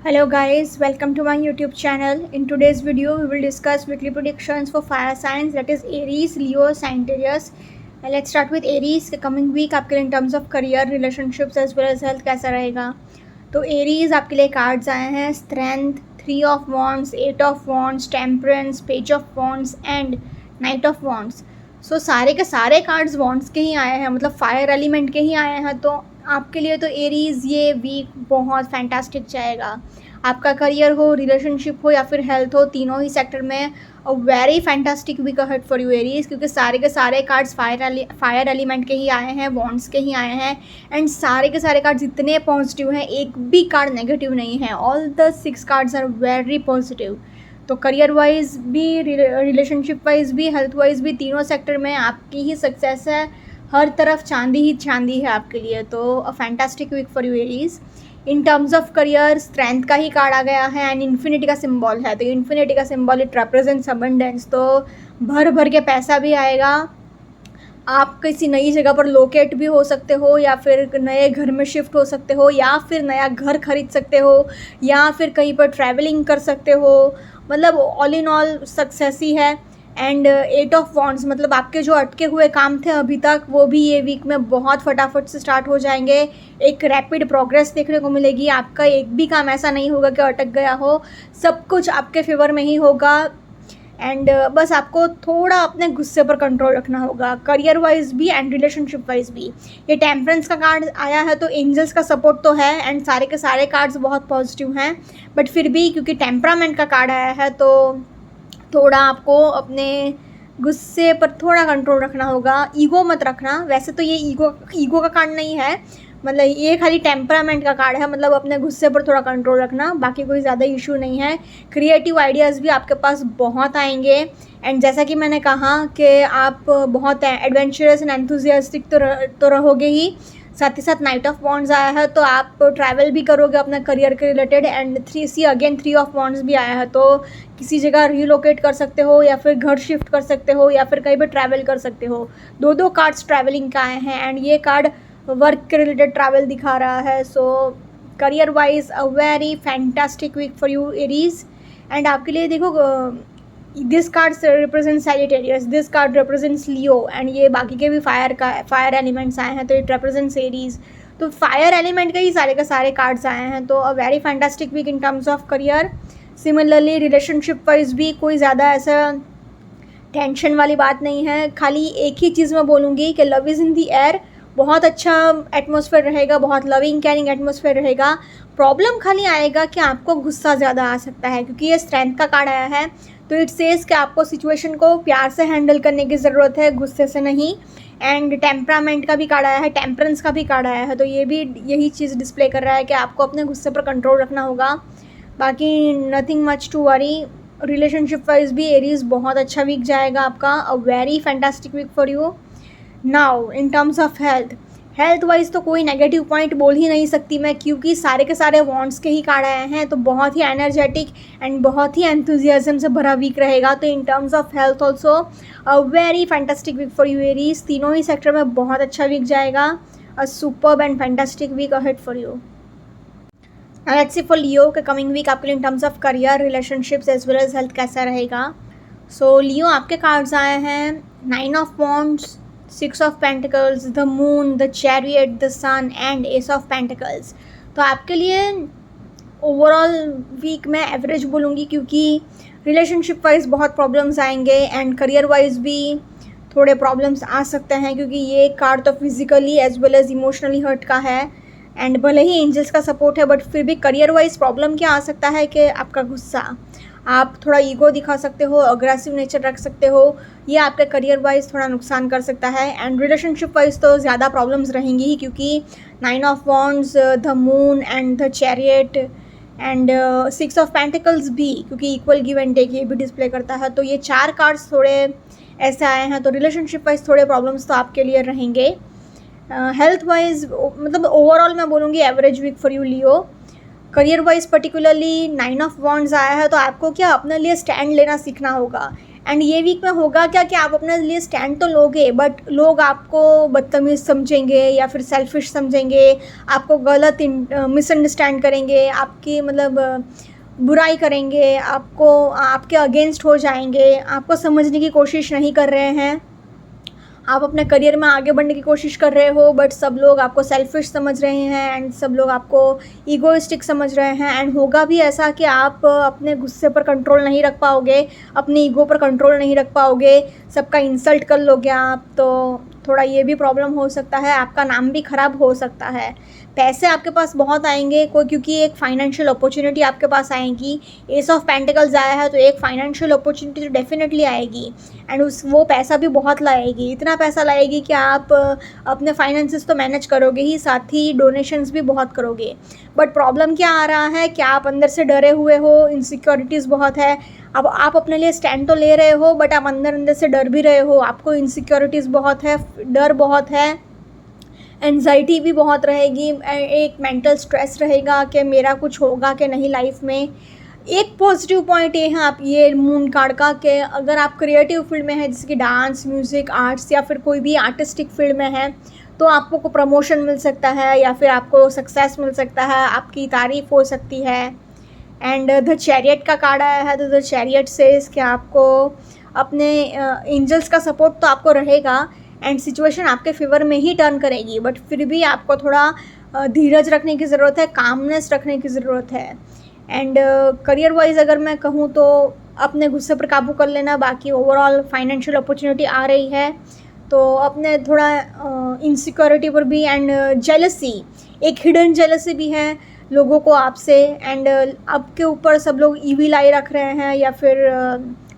Hello guys, welcome to my YouTube channel. In today's video, we will discuss weekly predictions for fire signs, that is Aries, Leo, Sagittarius. Let's start with Aries. The coming week आपके लिए in terms of career, relationships as well as health कैसा रहेगा? तो Aries आपके लिए cards आए हैं Strength, 3 of Wands, 8 of Wands, Temperance, Page of Wands and Knight of Wands. सो सारे के सारे कार्ड्स वॉन्ड्स के ही आए हैं, मतलब फायर एलिमेंट के ही आए हैं। तो आपके लिए तो एरीज़ ये वीक बहुत फैंटास्टिक जाएगा। आपका करियर हो, रिलेशनशिप हो या फिर हेल्थ हो, तीनों ही सेक्टर में a very fantastic week ahead for you Aries, क्योंकि सारे के सारे कार्ड्स फायर एलिमेंट के ही आए हैं, वॉन्ड्स के ही आए हैं एंड सारे के सारे कार्ड्स इतने पॉजिटिव हैं, एक भी कार्ड नेगेटिव नहीं है। All the 6 cards are very positive. तो करियर वाइज भी, रिलेशनशिप वाइज भी, हेल्थ वाइज भी, तीनों सेक्टर में आपकी ही सक्सेस है। हर तरफ चांदी ही चांदी है आपके लिए। तो a fantastic week for you Aries. In terms of career, strength का ही कार्ड आ गया है एंड इन्फिनिटी का सिंबल है। तो इन्फिनिटी का सिंबल इट रिप्रेजेंट्स अबंडेंस। तो भर भर के पैसा भी आएगा। आप किसी नई जगह पर लोकेट भी हो सकते हो, या फिर नए घर में शिफ्ट हो सकते हो, या फिर नया घर खरीद सकते हो, या फिर कहीं पर ट्रैवलिंग कर सकते हो। मतलब ऑल इन ऑल सक्सेस ही है। एंड 8 ऑफ वॉन्ड्स, मतलब आपके जो अटके हुए काम थे अभी तक, वो भी ये वीक में बहुत फटाफट से स्टार्ट हो जाएंगे। एक रैपिड प्रोग्रेस देखने को मिलेगी। आपका एक भी काम ऐसा नहीं होगा कि अटक गया हो, सब कुछ आपके फेवर में ही होगा। एंड बस आपको थोड़ा अपने गुस्से पर कंट्रोल रखना होगा, करियर वाइज भी एंड रिलेशनशिप वाइज भी। ये टेम्परेंस का कार्ड आया है तो एंजल्स का सपोर्ट तो है एंड सारे के सारे कार्ड्स बहुत पॉजिटिव हैं, बट फिर भी क्योंकि टेम्परामेंट का कार्ड आया है तो थोड़ा आपको अपने गुस्से पर थोड़ा कंट्रोल रखना होगा। ईगो मत रखना। वैसे तो ये ईगो का कार्ड नहीं है, मतलब ये खाली टेम्परामेंट का कार्ड है। मतलब अपने गुस्से पर थोड़ा कंट्रोल रखना, बाकी कोई ज़्यादा इशू नहीं है। क्रिएटिव आइडियाज़ भी आपके पास बहुत आएंगे एंड जैसा कि मैंने कहा कि आप बहुत एडवेंचरस एंड एंथुजियास्टिक तो रहोगे ही। साथ ही साथ नाइट ऑफ वॉन्ड्स आया है तो आप ट्रैवल भी करोगे अपना करियर के रिलेटेड। एंड 3 ऑफ वॉन्ड्स भी आया है तो किसी जगह रीलोकेट कर सकते हो, या फिर घर शिफ्ट कर सकते हो, या फिर कहीं पर ट्रैवल कर सकते हो। दो कार्ड्स ट्रैवलिंग का आए हैं एंड ये कार्ड वर्क के रिलेटेड ट्रैवल दिखा रहा है। So career wise a very fantastic week for you Aries. And आपके लिए देखो, this card represent Sagittarius, this card represents Leo and ये बाकी के भी फायर एलिमेंट्स आए हैं तो इट रिप्रेजेंट्स एरीज। तो फायर एलिमेंट के ही सारे के सारे कार्ड्स आए हैं। तो a very fantastic week in terms of career. Similarly relationship wise भी कोई ज़्यादा ऐसा टेंशन वाली बात नहीं है। खाली एक ही चीज़ मैं बोलूँगी कि love is in the air. बहुत अच्छा एटमॉस्फेयर रहेगा, बहुत लविंग केयरिंग एटमॉस्फेयर रहेगा। प्रॉब्लम खाली आएगा कि आपको गुस्सा ज़्यादा आ सकता है, क्योंकि ये स्ट्रेंथ का कार्ड आया है तो इट सेज़ कि आपको सिचुएशन को प्यार से हैंडल करने की ज़रूरत है, गुस्से से नहीं। एंड टेम्परामेंट का भी कार्ड आया है, टेम्परेंस का भी कार्ड आया है, तो ये भी यही चीज़ डिस्प्ले कर रहा है कि आपको अपने गुस्से पर कंट्रोल रखना होगा। बाकी nothing much to worry. Relationship wise भी एरीज बहुत अच्छा वीक जाएगा आपका। A very fantastic week for you. Now in terms of health wise तो कोई नेगेटिव पॉइंट बोल ही नहीं सकती मैं, क्योंकि सारे के सारे वॉन्ड्स के ही कार्ड आए हैं तो बहुत ही एनर्जेटिक एंड बहुत ही एंथुजियाज्म से भरा वीक रहेगा। तो in terms of health also a very fantastic week for you Aries. तीनों ही सेक्टर में बहुत अच्छा वीक जाएगा। A superb and fantastic week ahead for you. Let's see for Leo के कमिंग वीक आपके लिए in terms of career, relationships as well as health कैसा रहेगा। सो लियो आपके कार्ड्स आए हैं 9 of wands, 6 of pentacles, the moon, the chariot, the sun and S of pentacles. तो आपके लिए ओवरऑल वीक मैं एवरेज बोलूँगी, क्योंकि रिलेशनशिप वाइज बहुत प्रॉब्लम्स आएंगे एंड करियर वाइज भी थोड़े प्रॉब्लम्स आ सकते हैं, क्योंकि ये कार्ड तो physically as well as emotionally hurt का है। एंड भले ही एंजल्स का सपोर्ट है बट फिर भी करियर वाइज प्रॉब्लम क्या आ सकता है कि आपका गुस्सा, आप थोड़ा ईगो दिखा सकते हो, अग्रेसिव नेचर रख सकते हो, ये आपके करियर वाइज थोड़ा नुकसान कर सकता है। एंड रिलेशनशिप वाइज तो ज़्यादा प्रॉब्लम्स रहेंगी ही, क्योंकि 9 of wands, the moon and the chariot and 6 of pentacles भी, क्योंकि इक्वल गिव एंड टेक ये भी डिस्प्ले करता है। तो ये 4 कार्ड्स थोड़े ऐसे आए हैं, तो रिलेशनशिप वाइज थोड़े प्रॉब्लम्स तो आपके लिए रहेंगे। हेल्थ वाइज मतलब ओवरऑल मैं बोलूँगी average week for you Leo. Career wise particularly 9 of wands आया है तो आपको क्या अपने लिए स्टैंड लेना सीखना होगा एंड ये वीक में होगा क्या कि आप अपने लिए स्टैंड तो लोगे, बट लोग आपको बदतमीज़ समझेंगे या फिर सेल्फिश समझेंगे, आपको गलत मिसअंडरस्टैंड करेंगे, आपकी मतलब बुराई करेंगे, आपको आपके अगेंस्ट हो जाएंगे, आपको समझने की कोशिश नहीं कर रहे हैं। आप अपने करियर में आगे बढ़ने की कोशिश कर रहे हो, बट सब लोग आपको सेल्फिश समझ रहे हैं एंड सब लोग आपको ईगोइस्टिक समझ रहे हैं। एंड होगा भी ऐसा कि आप अपने गुस्से पर कंट्रोल नहीं रख पाओगे, अपनी ईगो पर कंट्रोल नहीं रख पाओगे, सबका इंसल्ट कर लोगे आप, तो थोड़ा ये भी प्रॉब्लम हो सकता है, आपका नाम भी ख़राब हो सकता है। पैसे आपके पास बहुत आएंगे कोई, क्योंकि एक फाइनेंशियल अपॉर्चुनिटी आपके पास आएगी। एस ऑफ पेंटिकल्स आया है तो एक फाइनेंशियल अपॉर्चुनिटी तो डेफिनेटली आएगी एंड वो पैसा भी बहुत लाएगी, इतना पैसा लाएगी कि आप अपने फाइनेंसेस तो मैनेज करोगे ही, साथ ही डोनेशंस भी बहुत करोगे। बट प्रॉब्लम क्या आ रहा है कि आप अंदर से डरे हुए हो, इनसिक्योरिटीज़ बहुत है। अब आप अपने लिए स्टैंड तो ले रहे हो, बट आप अंदर अंदर से डर भी रहे हो, आपको इनसिक्योरिटीज़ बहुत है, डर बहुत है, एंजाइटी भी बहुत रहेगी, एक मेंटल स्ट्रेस रहेगा कि मेरा कुछ होगा कि नहीं लाइफ में। एक पॉजिटिव पॉइंट ये है आप ये मून कार्ड का कि अगर आप क्रिएटिव फील्ड में है, जैसे कि डांस, म्यूज़िक, आर्ट्स या फिर कोई भी आर्टिस्टिक फील्ड में है, तो आपको को प्रमोशन मिल सकता है या फिर आपको सक्सेस मिल सकता है, आपकी तारीफ़ हो सकती है। एंड द चैरियट का कार्ड आया है, तो द चैरियट सेज कि आपको अपने एंजल्स का सपोर्ट तो आपको रहेगा एंड सिचुएशन आपके फेवर में ही टर्न करेगी, बट फिर भी आपको थोड़ा धीरज रखने की ज़रूरत है, कामनेस रखने की ज़रूरत है। एंड करियर वाइज अगर मैं कहूँ तो अपने गुस्से पर काबू कर लेना, बाकी ओवरऑल फाइनेंशियल अपॉर्चुनिटी आ रही है, तो अपने थोड़ा इनसिक्योरिटी पर भी एंड जेलसी, एक हिडन जेलसी भी है लोगों को आपसे, एंड आपके ऊपर सब लोग ईविल आई रख रहे हैं या फिर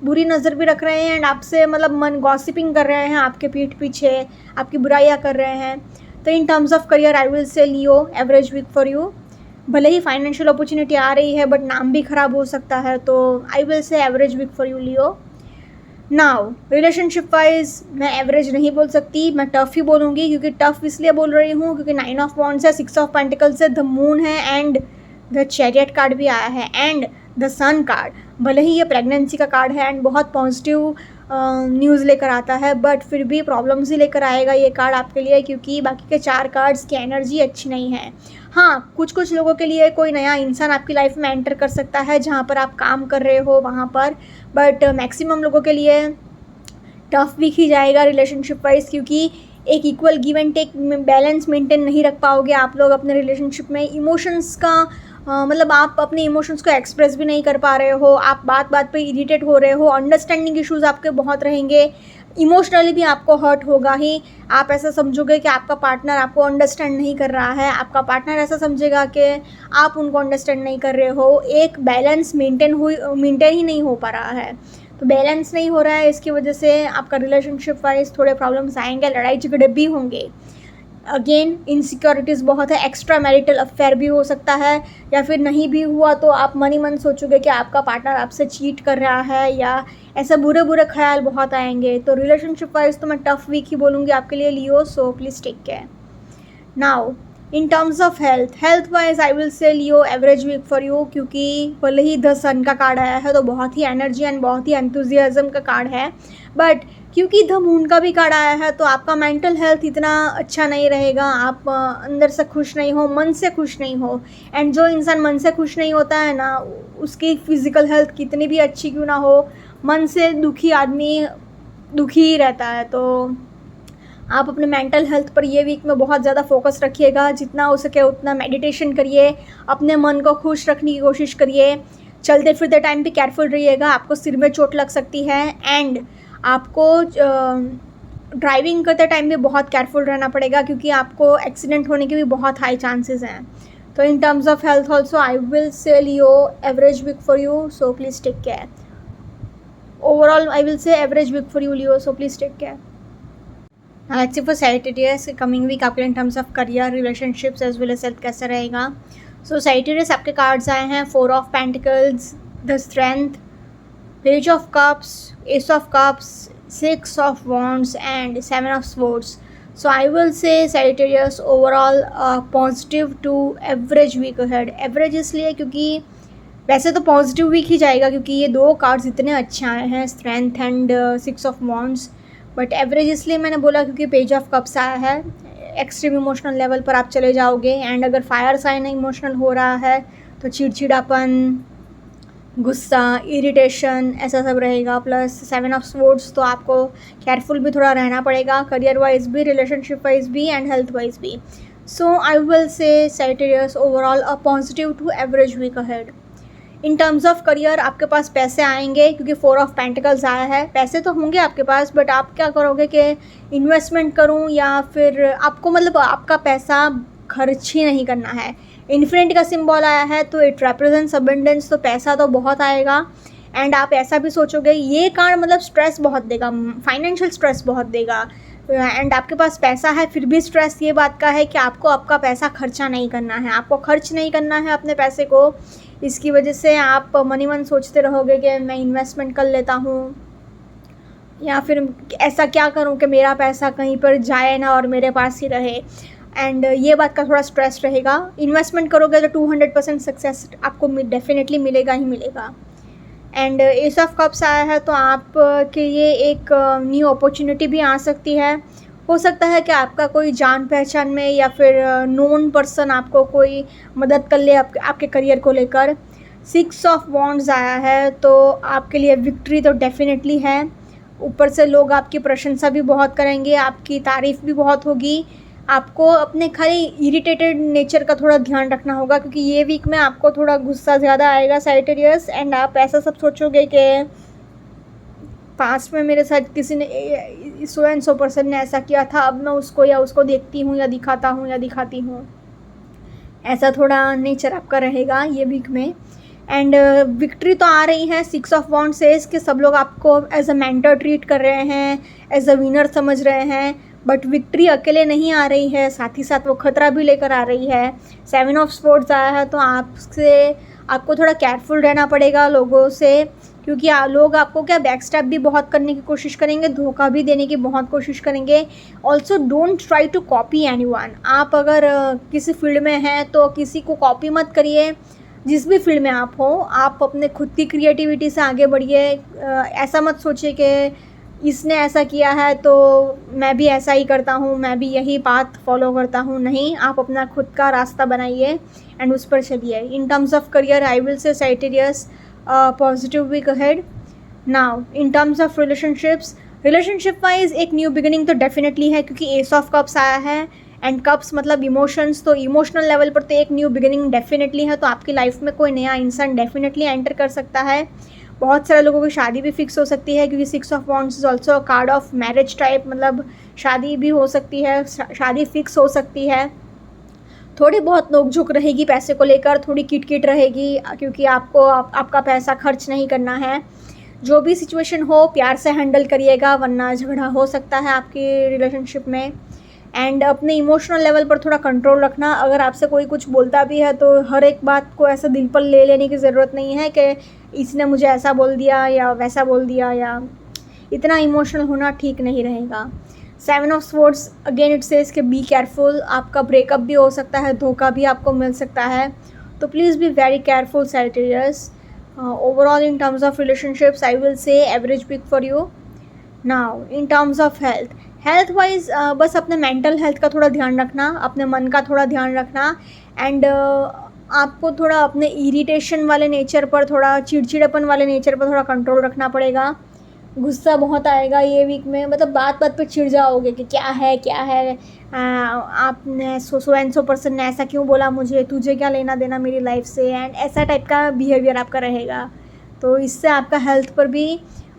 बुरी नज़र भी रख रहे हैं एंड आपसे मतलब मन गॉसिपिंग कर रहे हैं, आपके पीठ पीछे आपकी बुराइयाँ कर रहे हैं। तो in terms of career I will say Leo average week for you. भले ही फाइनेंशियल अपॉर्चुनिटी आ रही है बट नाम भी ख़राब हो सकता है, तो I will say average week for you Leo. Now relationship wise मैं एवरेज नहीं बोल सकती, मैं टफ़ ही बोलूँगी, क्योंकि टफ़ इसलिए बोल रही हूँ क्योंकि 9 ऑफ वॉन्ड्स है, 6 ऑफ पेंटिकल्स है, द मून है एंड द चैरियट कार्ड भी आया है एंड द सन कार्ड। भले ही ये प्रेगनेंसी का कार्ड है एंड बहुत पॉजिटिव न्यूज़ लेकर आता है, बट फिर भी प्रॉब्लम्स ही लेकर आएगा ये कार्ड आपके लिए, क्योंकि बाकी के 4 कार्ड्स की एनर्जी अच्छी नहीं है। हाँ, कुछ लोगों के लिए कोई नया इंसान आपकी लाइफ में एंटर कर सकता है जहाँ पर आप काम कर रहे हो वहाँ पर, बट मैक्सिमम लोगों के लिए टफ वीक ही जाएगा रिलेशनशिप वाइज, क्योंकि एक equal give and take balance maintain नहीं रख पाओगे आप लोग अपने रिलेशनशिप में। इमोशंस का मतलब आप अपने इमोशंस को एक्सप्रेस भी नहीं कर पा रहे हो, आप बात बात पे इरिटेट हो रहे हो, अंडरस्टैंडिंग इश्यूज आपके बहुत रहेंगे, इमोशनली भी आपको हर्ट होगा ही। आप ऐसा समझोगे कि आपका पार्टनर आपको अंडरस्टैंड नहीं कर रहा है, आपका पार्टनर ऐसा समझेगा कि आप उनको अंडरस्टैंड नहीं कर रहे हो, एक बैलेंस मेंटेन ही नहीं हो पा रहा है। तो बैलेंस नहीं हो रहा है, इसकी वजह से आपका रिलेशनशिप वाइज थोड़े प्रॉब्लम्स आएंगे, लड़ाई झगड़े भी होंगे। अगेन इनसिक्योरिटीज़ बहुत है, एक्स्ट्रा मैरिटल अफेयर भी हो सकता है, या फिर नहीं भी हुआ तो आप मन ही मन सोचोगे कि आपका पार्टनर आपसे चीट कर रहा है, या ऐसे बुरे बुरे ख्याल बहुत आएंगे। तो रिलेशनशिप वाइज तो मैं टफ वीक ही बोलूँगी आपके लिए Leo, so please take care. Now in terms of health wise I will say Leo average week for you, क्योंकि भले ही द सन का कार्ड आया है तो बहुत ही एनर्जी एंड बहुत ही एंथुजियाज्म का कार्ड है, बट क्योंकि द मून का भी कार्ड आया है तो आपका मेंटल हेल्थ इतना अच्छा नहीं रहेगा, आप अंदर से खुश नहीं हो, मन से खुश नहीं हो। एंड जो इंसान मन से खुश नहीं होता है ना, उसकी फिज़िकल हेल्थ कितनी भी अच्छी क्यों ना हो, मन से दुखी आदमी दुखी ही रहता है। तो आप अपने मेंटल हेल्थ पर ये वीक में बहुत ज़्यादा फोकस रखिएगा, जितना हो सके उतना मेडिटेशन करिए, अपने मन को खुश रखने की कोशिश करिए, चलते फिरते टाइम पे केयरफुल रहिएगा, आपको सिर में चोट लग सकती है एंड आपको ड्राइविंग करते टाइम भी बहुत केयरफुल रहना पड़ेगा, क्योंकि आपको एक्सीडेंट होने के भी बहुत हाई चांसेस हैं। तो in terms of health also I will say Leo average week for you, so please take care. Overall I will say average week for you Leo, so please take care. Let's see for Sagittarius coming week आपके in terms of career, relationships as well as health कैसा रहेगा। So Sagittarius आपके cards आए हैं 4 of pentacles, the strength, page of cups, ace of cups, 6 of wands and 7 of swords. So I will say Sagittarius overall positive to average week ahead. Average इसलिए क्योंकि वैसे तो positive week ही जाएगा क्योंकि ये दो कार्ड्स इतने अच्छे आए हैं, strength and 6 of wands, but average इसलिए मैंने बोला क्योंकि पेज ऑफ कप्स आया है। एक्सट्रीम इमोशनल लेवल पर आप चले जाओगे, एंड अगर फायर साइन इमोशनल हो रहा है तो चिड़चिड़ापन, गुस्सा, इरिटेशन, ऐसा सब रहेगा। प्लस 7 ऑफ स्वॉर्ड्स, तो आपको केयरफुल भी थोड़ा रहना पड़ेगा, करियर वाइज भी, रिलेशनशिप वाइज भी एंड हेल्थ वाइज भी। So I will say Sagittarius overall a positive to average week ahead. In terms of career आपके पास पैसे आएंगे क्योंकि 4 ऑफ पेंटिकल्स आया है। पैसे तो होंगे आपके पास, बट आप क्या करोगे कि इन्वेस्टमेंट करूं या फिर आपको मतलब आपका पैसा खर्च ही नहीं करना है। इन्फिनिटी का सिंबल आया है तो इट रिप्रेजेंट्स अबंडेंस, तो पैसा तो बहुत आएगा। एंड आप ऐसा भी सोचोगे, ये कार्ड मतलब स्ट्रेस बहुत देगा, फाइनेंशियल स्ट्रेस बहुत देगा। एंड आपके पास पैसा है फिर भी स्ट्रेस ये बात का है कि आपको आपका पैसा खर्चा नहीं करना है, आपको खर्च नहीं करना है अपने पैसे को। इसकी वजह से आप मन ही मन सोचते रहोगे कि मैं इन्वेस्टमेंट कर लेता हूँ, या फिर ऐसा क्या करूँ कि मेरा पैसा कहीं पर जाए ना और मेरे पास ही रहे। एंड ये बात का थोड़ा स्ट्रेस रहेगा। इन्वेस्टमेंट करोगे तो 200% सक्सेस आपको डेफिनेटली मिलेगा ही मिलेगा। एंड एस ऑफ कप्स आया है तो आप के लिए एक न्यू अपॉर्चुनिटी भी आ सकती है। हो सकता है कि आपका कोई जान पहचान में या फिर नोन पर्सन आपको कोई मदद कर ले आपके करियर को लेकर। 6 ऑफ वॉन्ड्स आया है तो आपके लिए विक्ट्री तो डेफिनेटली है। ऊपर से लोग आपकी प्रशंसा भी बहुत करेंगे, आपकी तारीफ़ भी बहुत होगी। आपको अपने खाली इरिटेटेड नेचर का थोड़ा ध्यान रखना होगा क्योंकि ये वीक में आपको थोड़ा गुस्सा ज़्यादा आएगा Sagittarius। एंड आप ऐसा सब सोचोगे कि पास्ट में मेरे साथ किसी ने सो एंड सो पर्सन ने ऐसा किया था, अब मैं उसको या उसको देखती हूँ या दिखाता हूँ या दिखाती हूँ। ऐसा थोड़ा नेचर आपका रहेगा ये वीक में। एंड विक्ट्री तो आ रही है। 6 ऑफ वॉन्ड सेज कि सब लोग आपको एज अ मेंटर ट्रीट कर रहे हैं, एज अ विनर समझ रहे हैं, बट विक्ट्री अकेले नहीं आ रही है, साथ ही साथ वो खतरा भी लेकर आ रही है। 7 ऑफ स्वॉर्ड्स आया है तो आपको थोड़ा केयरफुल रहना पड़ेगा लोगों से, क्योंकि लोग आपको क्या बैकस्टैप भी बहुत करने की कोशिश करेंगे, धोखा भी देने की बहुत कोशिश करेंगे। Also don't try to copy anyone. आप अगर किसी फील्ड में हैं तो किसी को कॉपी मत करिए, जिस भी फील्ड में आप हो। आप अपने खुद की क्रिएटिविटी से आगे बढ़िए। ऐसा मत सोचिए कि इसने ऐसा किया है तो मैं भी ऐसा ही करता हूँ, मैं भी यही पाथ फॉलो करता हूँ। नहीं, आप अपना खुद का रास्ता बनाइए एंड उस पर चलिए। In terms of career I will say Sagittarius positive week ahead. Now in terms of relationship wise एक न्यू बिगिनिंग तो डेफिनेटली है क्योंकि एस ऑफ कप्स आया है एंड कप्स मतलब इमोशंस, तो इमोशनल लेवल पर तो एक न्यू बिगिनिंग डेफिनेटली है। तो आपकी लाइफ में कोई नया इंसान डेफिनेटली एंटर कर सकता है। बहुत सारे लोगों की शादी भी फिक्स हो सकती है क्योंकि 6 of wands is also a card of marriage type, मतलब शादी भी हो सकती है, शादी फिक्स हो सकती है। थोड़ी बहुत नोकझोंक रहेगी पैसे को लेकर, थोड़ी किटकिट रहेगी क्योंकि आपको आपका पैसा खर्च नहीं करना है। जो भी सिचुएशन हो प्यार से हैंडल करिएगा, वरना झगड़ा हो सकता है आपकी रिलेशनशिप में। एंड अपने इमोशनल लेवल पर थोड़ा कंट्रोल रखना। अगर आपसे कोई कुछ बोलता भी है तो हर एक बात को ऐसा दिल पर ले लेने की ज़रूरत नहीं है कि इसने मुझे ऐसा बोल दिया या वैसा बोल दिया, या इतना इमोशनल होना ठीक नहीं रहेगा। 7 of swords again it says कि बी केयरफुल। आपका ब्रेकअप भी हो सकता है, धोखा भी आपको मिल सकता है, तो please be very careful Sagittarius। Overall in terms of relationships I will say average week for you. Now in terms of health wise बस अपने मेंटल हेल्थ का थोड़ा ध्यान रखना, अपने मन का थोड़ा ध्यान रखना। एंड आपको थोड़ा अपने इरिटेशन वाले नेचर पर, थोड़ा चिड़चिड़ापन वाले नेचर पर थोड़ा कंट्रोल रखना पड़ेगा। गुस्सा बहुत आएगा ये वीक में, मतलब बात बात पे चिढ़ जाओगे कि क्या है आपने सो एंड सो पर्सन ने ऐसा क्यों बोला मुझे, तुझे क्या लेना देना मेरी लाइफ से, एंड ऐसा टाइप का बिहेवियर आपका रहेगा। तो इससे आपका हेल्थ पर भी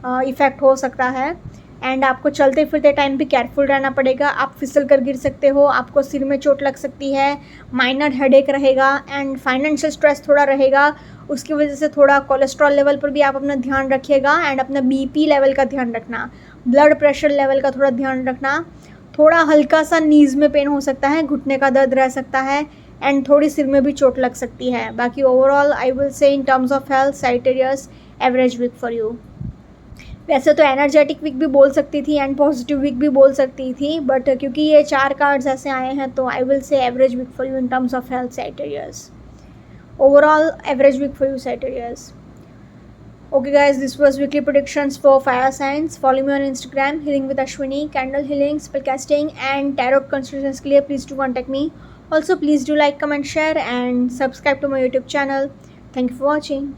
इफ़ेक्ट हो सकता है। एंड आपको चलते फिरते टाइम भी केयरफुल रहना पड़ेगा। आप फिसल कर गिर सकते हो, आपको सिर में चोट लग सकती है, माइनर हेडेक रहेगा एंड फाइनेंशियल स्ट्रेस थोड़ा रहेगा। उसकी वजह से थोड़ा कोलेस्ट्रॉल लेवल पर भी आप अपना ध्यान रखिएगा एंड अपना बीपी लेवल का ध्यान रखना, ब्लड प्रेशर लेवल का थोड़ा ध्यान रखना। थोड़ा हल्का सा नीज़ में पेन हो सकता है, घुटने का दर्द रह सकता है एंड थोड़ी सिर में भी चोट लग सकती है। बाकी overall I will say in terms of health Sagittarius average week for you. वैसे तो एनर्जेटिक वीक भी बोल सकती थी एंड पॉजिटिव वीक भी बोल सकती थी, बट क्योंकि ये 4 कार्ड्स ऐसे आए हैं तो I will say average week for you in terms of health Sagittarius। overall average week for you, Sagittarius. Okay guys, this was weekly predictions for fire signs. Follow me on Instagram, Healing with Ashwini, candle healing, spellcasting and tarot consultations के लिए please do contact me. Also please do like, comment, share and subscribe to my YouTube channel. Thank you for watching.